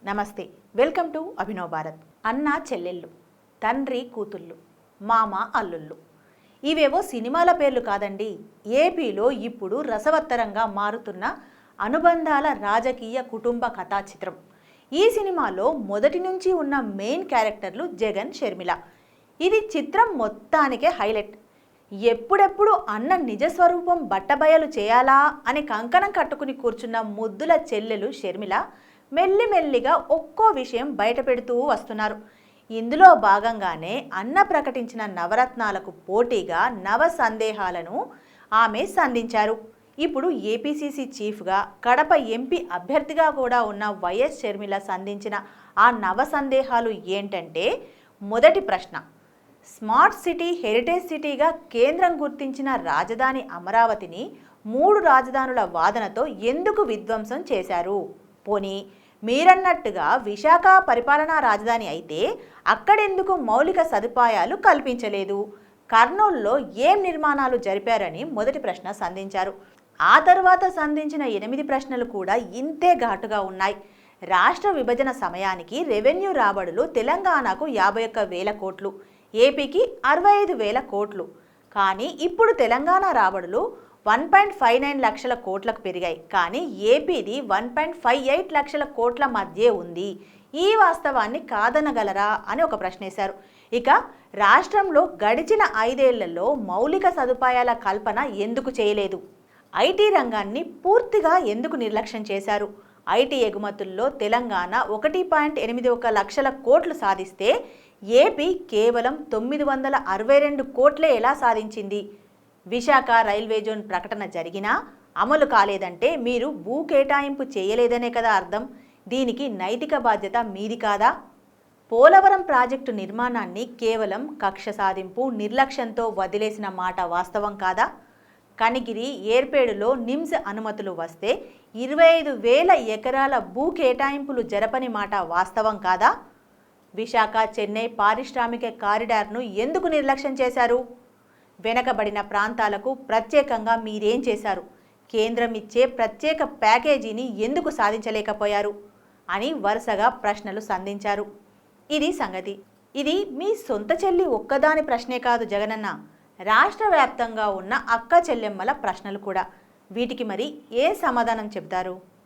నమస్తే, welcome to Abhinav Bharat. అన్న చెల్లెళ్ళు, తండ్రి కూతుళ్ళు, మామ అల్లుళ్ళు, ఇవేవో సినిమాల పేర్లు కాదండి. ఏపీలో ఇప్పుడు రసవత్తరంగా మారుతున్న అనుబంధాల రాజకీయ కుటుంబ కథా చిత్రం. ఈ సినిమాలో మొదటి నుంచి ఉన్న మెయిన్ క్యారెక్టర్లు జగన్, షర్మిల. ఇది చిత్రం మొత్తానికే హైలైట్. ఎప్పుడెప్పుడు అన్న నిజస్వరూపం బట్టబయలు చేయాలా అని కంకణం కట్టుకుని కూర్చున్న ముద్దుల చెల్లెలు షర్మిల మెల్లిమెల్లిగా ఒక్కో విషయం బయటపెడుతూ వస్తున్నారు. ఇందులో భాగంగానే అన్న ప్రకటించిన నవరత్నాలకు పోటీగా నవ సందేహాలను ఆమె సంధించారు. ఇప్పుడు ఏపీసీసీ చీఫ్గా, కడప ఎంపీ అభ్యర్థిగా కూడా ఉన్న వైఎస్ షర్మిల సంధించిన ఆ నవ సందేహాలు ఏంటంటే, మొదటి ప్రశ్న, స్మార్ట్ సిటీ, హెరిటేజ్ సిటీగా కేంద్రం గుర్తించిన రాజధాని అమరావతిని 3 రాజధానుల వాదనతో ఎందుకు విధ్వంసం చేశారు? పోనీ మీరన్నట్టుగా విశాఖ పరిపాలనా రాజధాని అయితే అక్కడెందుకు మౌలిక సదుపాయాలు కల్పించలేదు? కర్నూలులో ఏం నిర్మాణాలు జరిపారని మొదటి ప్రశ్న సంధించారు. ఆ తర్వాత సంధించిన 8 ప్రశ్నలు కూడా ఇంతే ఘాటుగా ఉన్నాయి. రాష్ట్ర విభజన సమయానికి రెవెన్యూ రాబడులు తెలంగాణకు 51,000 కోట్లు, ఏపీకి 65,000 కోట్లు. కానీ ఇప్పుడు తెలంగాణ రాబడులు 1.59 లక్షల కోట్లకు పెరిగాయి. కానీ ఏపీది 1.58 లక్షల కోట్ల మధ్య ఉంది. ఈ వాస్తవాన్ని కాదనగలరా అని ఒక ప్రశ్న వేశారు. ఇక రాష్ట్రంలో గడిచిన 5 ఏళ్లలో మౌలిక సదుపాయాల కల్పన ఎందుకు చేయలేదు? ఐటీ రంగాన్ని పూర్తిగా ఎందుకు నిర్లక్ష్యం చేశారు? ఐటీ ఎగుమతుల్లో తెలంగాణ 1.81 లక్షల కోట్లు సాధిస్తే ఏపీ కేవలం 962 కోట్లే ఎలా సాధించింది? విశాఖ రైల్వే జోన్ ప్రకటన జరిగినా అమలు కాలేదంటే మీరు భూ కేటాయింపు చేయలేదనే కదా అర్థం. దీనికి నైతిక బాధ్యత మీది కాదా? పోలవరం ప్రాజెక్టు నిర్మాణాన్ని కేవలం కక్ష సాధింపు, నిర్లక్ష్యంతో వదిలేసిన మాట వాస్తవం కాదా? కనిగిరి, ఏర్పేడులో నిమ్స్ అనుమతులు వస్తే 25,000 ఎకరాల భూ కేటాయింపులు జరపని మాట వాస్తవం కాదా? విశాఖ, చెన్నై పారిశ్రామిక కారిడార్ను ఎందుకు నిర్లక్ష్యం చేశారు? వెనకబడిన ప్రాంతాలకు ప్రత్యేకంగా మీరేం చేశారు? కేంద్రం ఇచ్చే ప్రత్యేక ప్యాకేజీని ఎందుకు సాధించలేకపోయారు అని వరుసగా ప్రశ్నలు సంధించారు. ఇది సంగతి. ఇది మీ సొంత చెల్లి ఒక్కదాని ప్రశ్నే కాదు జగనన్న, రాష్ట్ర వ్యాప్తంగా ఉన్న అక్క చెల్లెమ్మల ప్రశ్నలు కూడా. వీటికి మరి ఏ సమాధానం చెప్తారు?